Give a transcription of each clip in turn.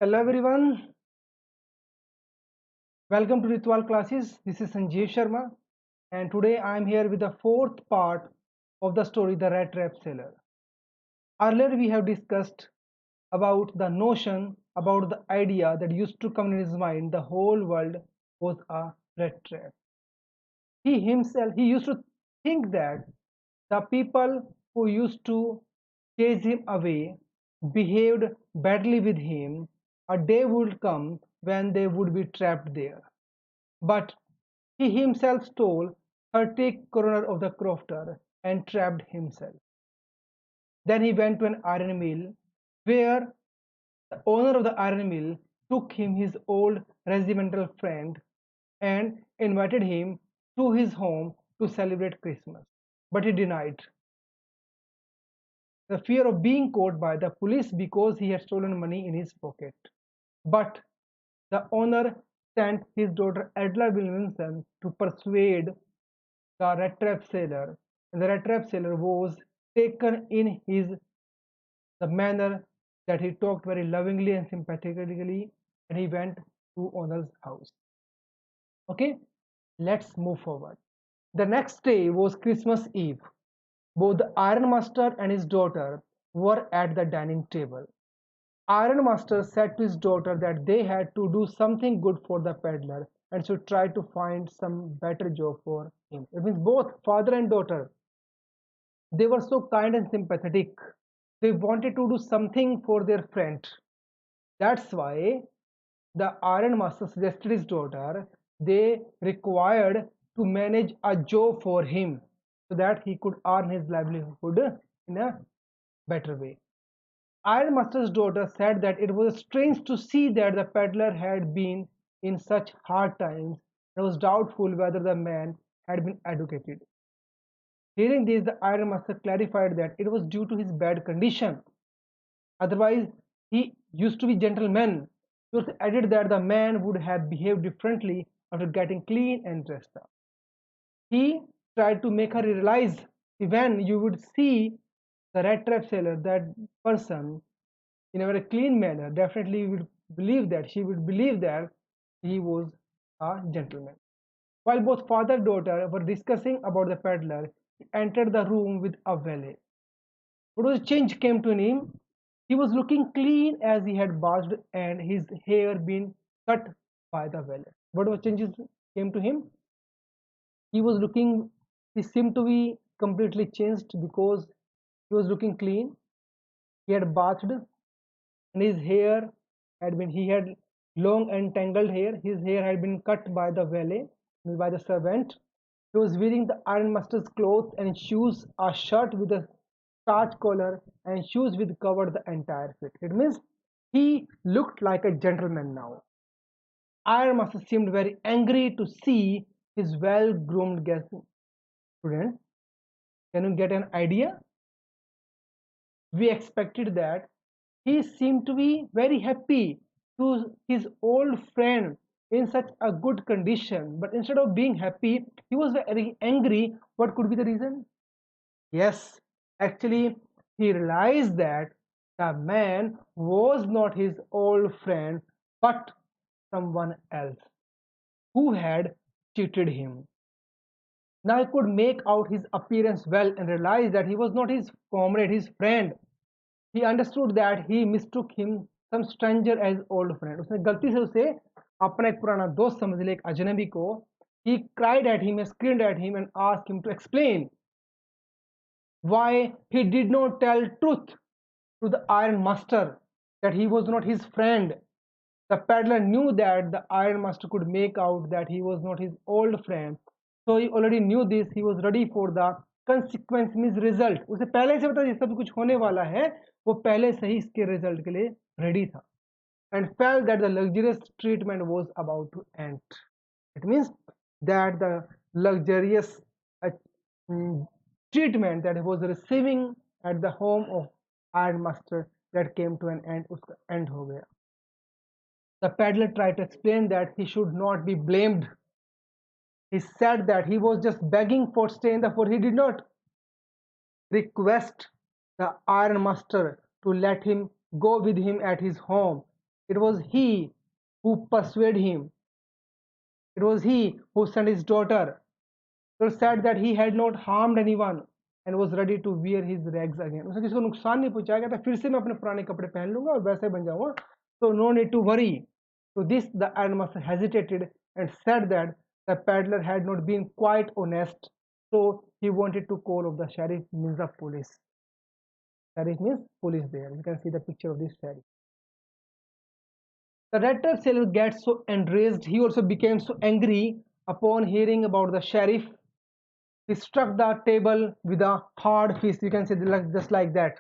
Hello everyone, welcome to Ritual Classes. This is Sanjeev Sharma, and today I am here with the fourth part of the story The Rattrap Seller. Earlier we have discussed about the notion, about the idea that used to come in his mind the whole world was a rat trap. He used to think that the people who used to chase him away behaved badly with him. A day would come when they would be trapped there. But he himself stole 30 kroner of the crofter and trapped himself. Then he went to an iron mill where the owner of the iron mill took him his old regimental friend and invited him to his home to celebrate Christmas. But he denied the fear of being caught by the police because he had stolen money in his pocket. But the owner sent his daughter Edla Williamson to persuade the rat trap sailor, and the rat trap sailor was taken in his the manner that he talked very lovingly and sympathetically, and he went to owner's house. Okay, let's move forward. The next day was Christmas Eve. Both the ironmaster and his daughter were at the dining table. Ironmaster said to his daughter that they had to do something good for the peddler and should try to find some better job for him. It means both father and daughter, they were so kind and sympathetic. They wanted to do something for their friend. That's why the Iron Master suggested his daughter they required to manage a job for him so that he could earn his livelihood in a better way. Iron Master's daughter said that it was strange to see that the peddler had been in such hard times and was doubtful whether the man had been educated. Hearing this, the Iron Master clarified that it was due to his bad condition. Otherwise, he used to be gentleman. He also added that the man would have behaved differently after getting clean and dressed up. He tried to make her realize when you would see the rat trap seller, that person in a very clean manner, definitely would believe that she would believe that he was a gentleman. While both father and daughter were discussing about the peddler, he entered the room with a valet. What was a change came to him? He was looking clean as he had bathed and his hair been cut by the valet. What was changes came to him? He was looking, he seemed to be completely changed because he was looking clean. He had bathed and his hair he had long and tangled hair. His hair had been cut by the valet, by the servant. He was wearing the ironmaster's clothes and shoes, a shirt with a starch collar and shoes with covered the entire feet. It means he looked like a gentleman now. Ironmaster seemed very angry to see his well-groomed guest. Student, can you get an idea? We expected that he seemed to be very happy to his old friend in such a good condition, but instead of being happy, he was very angry. What could be the reason? Yes, actually, he realized that the man was not his old friend, but someone else who had cheated him. Now he could make out his appearance well and realized that he was not his comrade, his friend. He understood that he mistook him some stranger as old friend. उसने गलती से उसे अपना एक पुराना दोस्त समझ लिया, एक अजनबी को. He cried at him, screamed at him, and asked him to explain why he did not tell truth to the Iron Master that he was not his friend. The peddler knew that the Iron Master could make out that he was not his old friend, so he already knew this. He was ready for the consequence, means result. उसे पहले से पता ये सब कुछ होने वाला है, वो पहले से ही इसके रिजल्ट के लिए रेडी था, and felt that the luxurious treatment was about to end. It means that the luxurious uh, treatment that he was receiving at the home of Iron Master that came to an end, उसका end हो गया. The peddler tried to explain that he should not be blamed. He said that he was just begging for stay in the fort. He did not request the Iron Master to let him go with him at his home. It was he who persuaded him. It was he who sent his daughter. It was said that he had not harmed anyone and was ready to wear his rags again. उसने किसी को नुकसान नहीं पहुंचाया, कहता फिर से मैं अपने पुराने कपड़े पहन लूंगा और वैसे बन जाऊंगा. So no need to worry. So this the ironmaster hesitated and said that the peddler had not been quite honest. So he wanted to call of the sheriff, means the police. Sheriff means police there. You can see the picture of this sheriff. The Rattrap sailor gets so enraged, he also became so angry upon hearing about the sheriff. He struck the table with a hard fist. You can see just like that.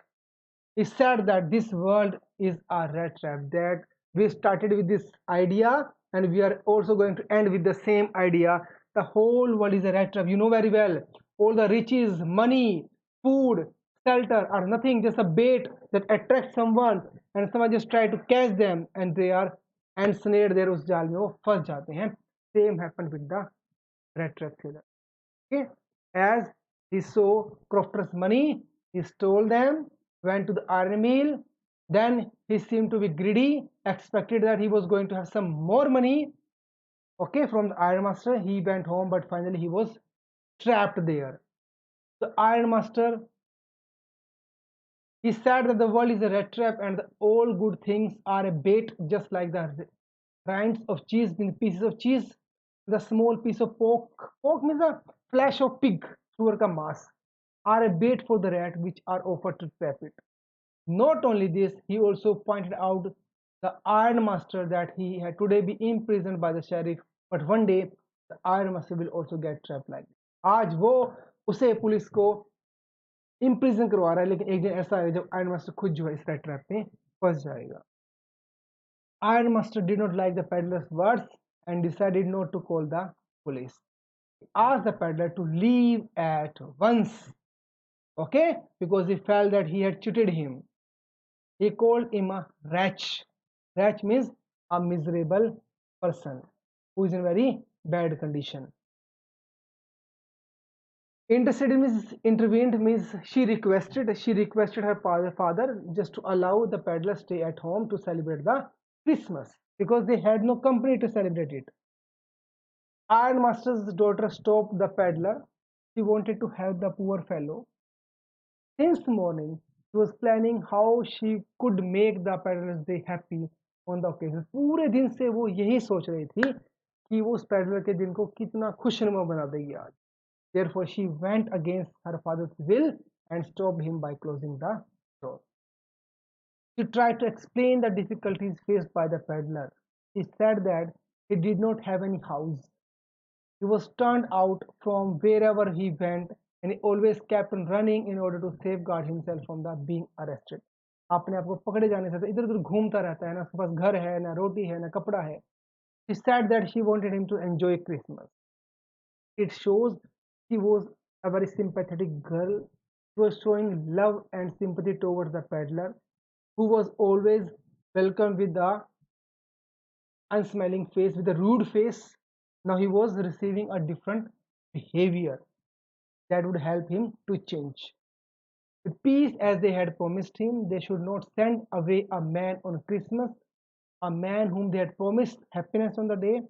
He said that this world is a rat trap, that we started with this idea and we are also going to end with the same idea. The whole world is a rat trap. You know very well. All the riches, money, food, shelter are nothing, just a bait that attracts someone and someone just try to catch them and they are ensnared there, उस जाल में वो फंस जाते हैं. Same happened with the rat trap sailor. Okay, as he saw Crofter's money, he stole them, went to the iron mill. Then he seemed to be greedy, expected that he was going to have some more money. Okay, from the iron master, he went home, but finally he was trapped there. The iron master, he said that the world is a rat trap and all good things are a bait, just like the rinds of cheese, means pieces of cheese, the small piece of pork. Pork means the flesh of pig, sugar ka mass, are a bait for the rat which are offered to trap it. Not only this, he also pointed out the iron master that he had today be imprisoned by the sheriff, but one day the iron master will also get trapped like this. आज वो उसे police को imprison करवा रहा है, लेकिन एक दिन ऐसा है जब आयरन मास्टर खुद जो है इस रेड ट्रैप में फंस जाएगा. Iron Master did not like the peddler's words and decided not to call the police. He asked the peddler to leave at once, okay, because he felt that he had cheated him. He called him a wretch. Wretch means a miserable person who is in very bad condition. Intervened means she requested her father just to allow the peddler stay at home to celebrate the Christmas because they had no company to celebrate it. Iron Master's daughter stopped the peddler. She wanted to help the poor fellow. Since morning, she was planning how she could make the peddler's day happy on the occasion. पूरे दिन से वो यही सोच रही थी कि वो उस peddler के दिन को कितना खुशनुमा बना देगी आज. Therefore, she went against her father's will and stopped him by closing the door. She tried to explain the difficulties faced by the peddler. He said that he did not have any house. He was turned out from wherever he went and he always kept on running in order to safeguard himself from the being arrested. अपने आप को पकड़े जाने से इधर उधर घूमता रहता है ना, उसके पास घर है ना, रोटी है ना, कपड़ा है. She said that she wanted him to enjoy Christmas. It shows she was a very sympathetic girl. She was showing love and sympathy towards the peddler, who was always welcomed with the unsmiling face, with a rude face. Now he was receiving a different behavior that would help him to change. With peace as they had promised him, they should not send away a man on Christmas, a man whom they had promised happiness on the day.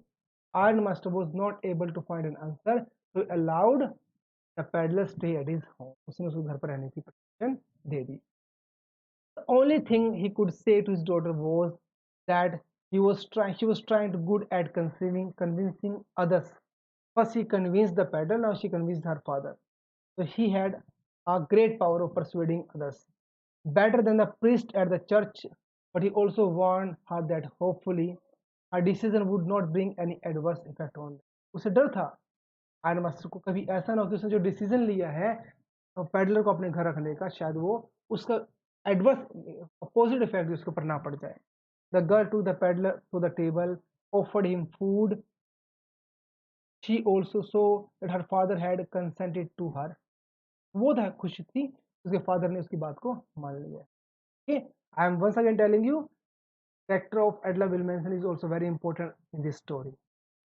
Iron Master was not able to find an answer, so he allowed the peddler stay at his home. उसने उसको घर पर रहने की permission they the. The only thing he could say to his daughter was that she was trying to good at convincing others. First he convinced the peddler, now she convinced her father. So he had a great power of persuading others. Better than the priest at the church, but he also warned her that hopefully her decision would not bring any adverse effect on them. उसे डर था iron master को कभी ऐसा ना हो कि उसने जो डिसीजन लिया है पेडलर को अपने घर रखने का, शायद वो उसका एडवर्स अपोजिट इफेक्ट उसके ऊपर ना पड़ जाए. The girl to the peddler to the table, offered him food. She also saw that her father had consented to her. वो था खुशी थी उसके फादर ने उसकी बात को मान लिया. Okay, I am once again telling you, character of Adela Wilmanson is also very important in this story.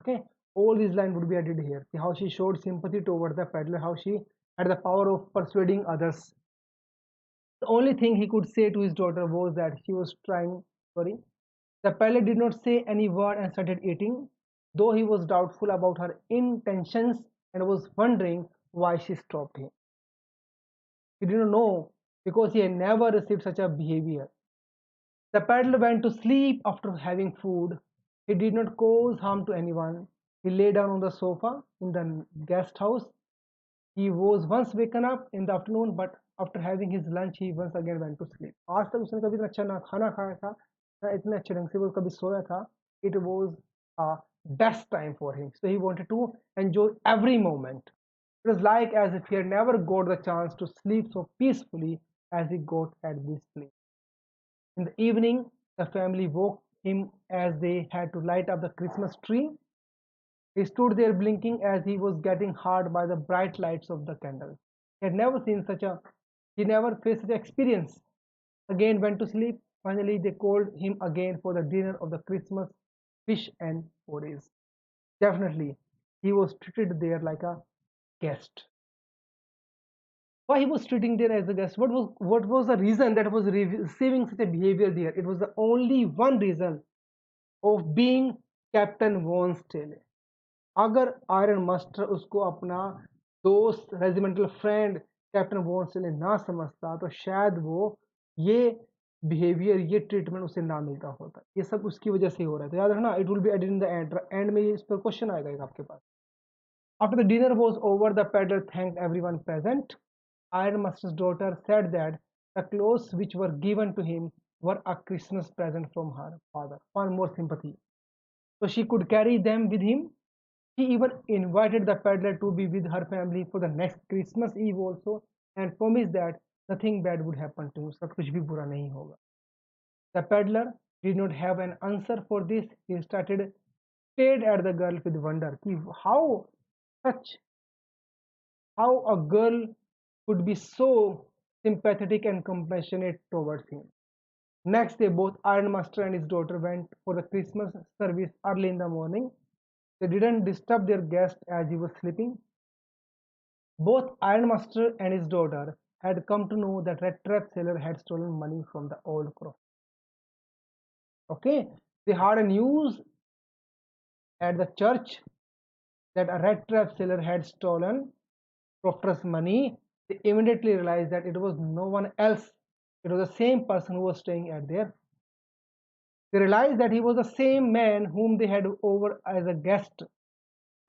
Okay, all these lines would be added here. How she showed sympathy toward the peddler, how she had the power of persuading others. The only thing he could say to his daughter was that she was trying, sorry, The peddler did not say any word and started eating, though he was doubtful about her intentions and was wondering why she stopped him. He did not know because he had never received such a behavior. The peddler went to sleep after having food. He did not cause harm to anyone. He lay down on the sofa in the guest house. He was once waken up in the afternoon, but after having his lunch, he once again went to sleep. आज तक उसने कभी इतना अच्छा ना खाना खाया था, ना इतने अच्छे ढंग से वो कभी सोया था. It was a best time for him. So he wanted to enjoy every moment. It was like as if he had never got the chance to sleep so peacefully as he got at this place. In the evening, the family woke him as they had to light up the Christmas tree. He stood there blinking as he was getting hard by the bright lights of the candles. He had never seen such a, he never faced such an experience. Again went to sleep. Finally, they called him again for the dinner of the Christmas fish and porridge. Definitely, he was treated there like a guest. Why he was treating there as a guest? What was the reason that was receiving such a behavior there? It was the only one reason of being Captain Von Stele. अगर iron master उसको अपना दोस्त regimental friend captain von से ना समझता तो शायद वो ये बिहेवियर ये ट्रीटमेंट उसे ना मिलता होता. ये सब उसकी वजह से हो रहा है. तो याद रखना, it will be added in the end में इस पर क्वेश्चन आएगा एक आपके पास. After the dinner was over, the peddler thanked everyone present. Iron Master's daughter said that the clothes which were given to him were a Christmas present from her father. One more sympathy. So she could carry them with him. She even invited the peddler to be with her family for the next Christmas Eve also and promised that nothing bad would happen to him. उसका कुछ भी बुरा नहीं होगा. The peddler did not have an answer for this. He stared at the girl with wonder. Such how a girl could be so sympathetic and compassionate towards him. Next day, both Ironmaster and his daughter went for the Christmas service early in the morning. They didn't disturb their guest as he was sleeping. Both Ironmaster and his daughter had come to know that Rattrap Sailor had stolen money from the old crow. Okay, they heard a news at the church that a Rattrap Sailor had stolen Proctor's money. They immediately realized that it was no one else. It was the same person who was staying at there. They realized that he was the same man whom they had over as a guest.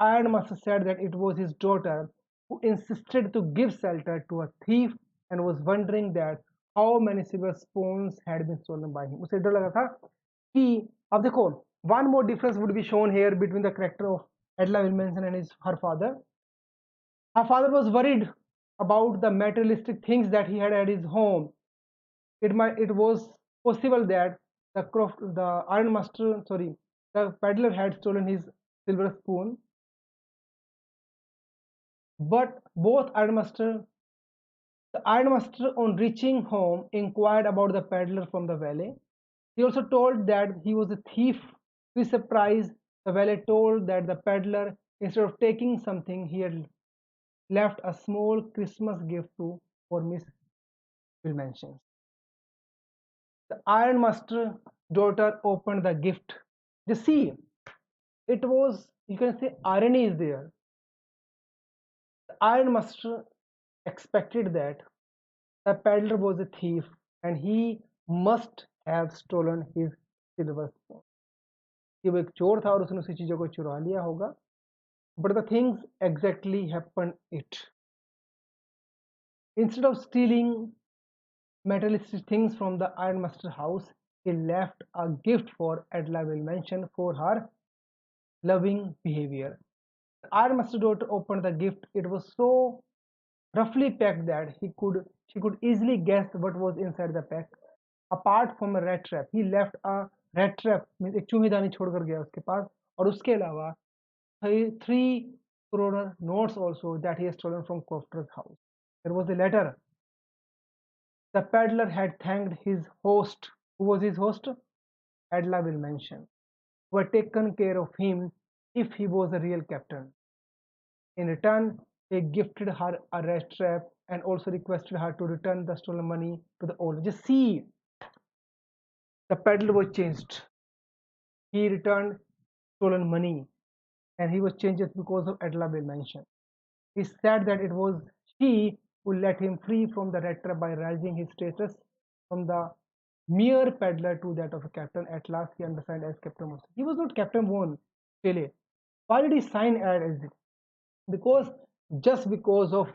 Ironmaster said that it was his daughter who insisted to give shelter to a thief and was wondering that how many silver spoons had been stolen by him. उसे डर लगा था कि अब देखो, one more difference would be shown here between the character of Edla Wilmanson and her father. Her father was worried about the materialistic things that he had at his home. It was possible that the ironmaster, sorry, the peddler had stolen his silver spoon. But the ironmaster on reaching home inquired about the peddler from the valet. He also told that he was a thief. To his surprise, the valet told that the peddler, instead of taking something, he had left a small Christmas gift for Miss Wilmanson. The ironmaster daughter opened the gift. You see, it was, you can say, irony is there. The ironmaster expected that the peddler was a thief and he must have stolen his silver spoon. कि वो एक चोर था और उसने उसी चीजों को चुरा लिया होगा. But the things exactly happened it. Instead of stealing materialistic things from the ironmaster house, he left a gift for Edla Wilmanson for her loving behavior. The ironmaster daughter opened the gift. It was so roughly packed that she could easily guess what was inside the pack. Apart from a rat trap, he left a rat trap, means एक चूहेदानी छोड़कर गया उसके पास, और उसके अलावा 3 crore notes also that he had stolen from Crofter's house. There was a letter. The peddler had thanked his host. Who was his host? Edla Wilmanson, who had taken care of him if he was a real captain. In return, he gifted her a rat trap and also requested her to return the stolen money to the owner. Just see, the peddler was changed. he returned stolen money, and he was changed because of Adela Bill mention. He said that it was she who let him free from the rat trap by raising his status from the mere peddler to that of a captain. At last, he understood as Captain Moose. He was not Captain One, Chile. Why did he sign as it? Because just because of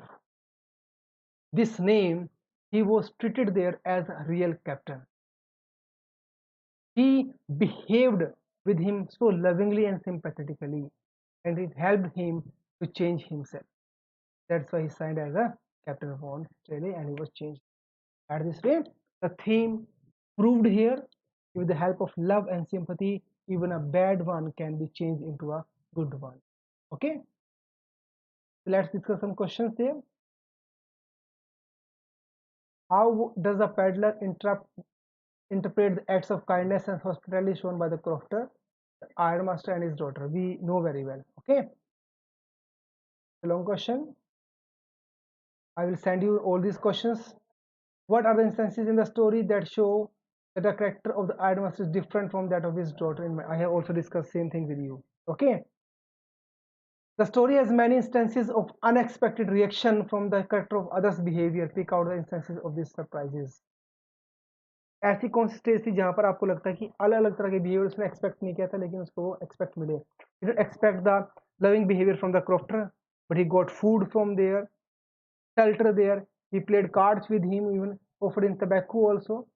this name, he was treated there as a real captain. He behaved with him so lovingly and sympathetically, and it helped him to change himself. That's why he signed as a captain of Australia, and he was changed. At this way, the theme proved here with the help of love and sympathy, even a bad one can be changed into a good one. Okay, so let's discuss some questions there. How does the peddler interpret the acts of kindness and hospitality shown by the crofter, the ironmaster, and his daughter? We know very well. Okay, a long question. I will send you all these questions. What are the instances in the story that show that the character of the ironmaster is different from that of his daughter? I have also discussed same thing with you. Okay. The story has many instances of unexpected reaction from the character of others' behavior. Pick out the instances of these surprises. ऐसी कौन सी stage थी जहां पर आपको लगता है कि अलग अलग तरह के बिहेवियर उसने एक्सपेक्ट नहीं किया था लेकिन उसको वो एक्सपेक्ट मिले. He didn't expect the loving behavior from the crofter, but he got food from there, shelter there. He played cards with him, even offered him tobacco also.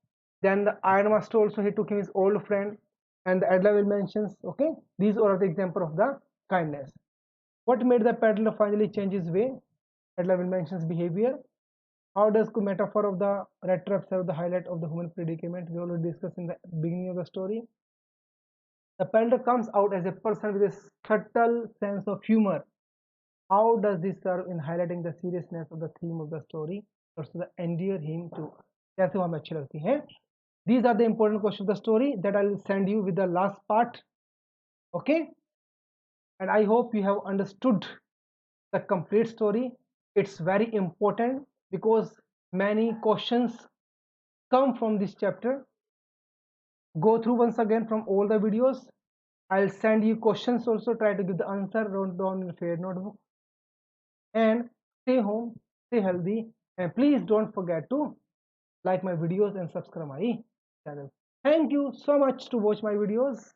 Then the ironmaster also, he took him his old friend, and the Adler will mentions. Okay, these are the example of the kindness. What made the peddler finally change his way? Adler will mentions behavior. How does the metaphor of the rat trap serve the highlight of the human predicament? We already discussed in the beginning of the story. The peddler comes out as a person with a subtle sense of humor. How does this serve in highlighting the seriousness of the theme of the story or to endear him to? कैसे वो हमें अच्छी लगती हैं? These are the important questions of the story that I will send you with the last part. Okay, and I hope you have understood the complete story. It's very important because many questions come from this chapter. Go through once again from all the videos. I'll send you questions also. Try to give the answer. Wrote down in a fair notebook. And stay home, stay healthy, and please don't forget to like my videos and subscribe my channel. Thank you so much to watch my videos.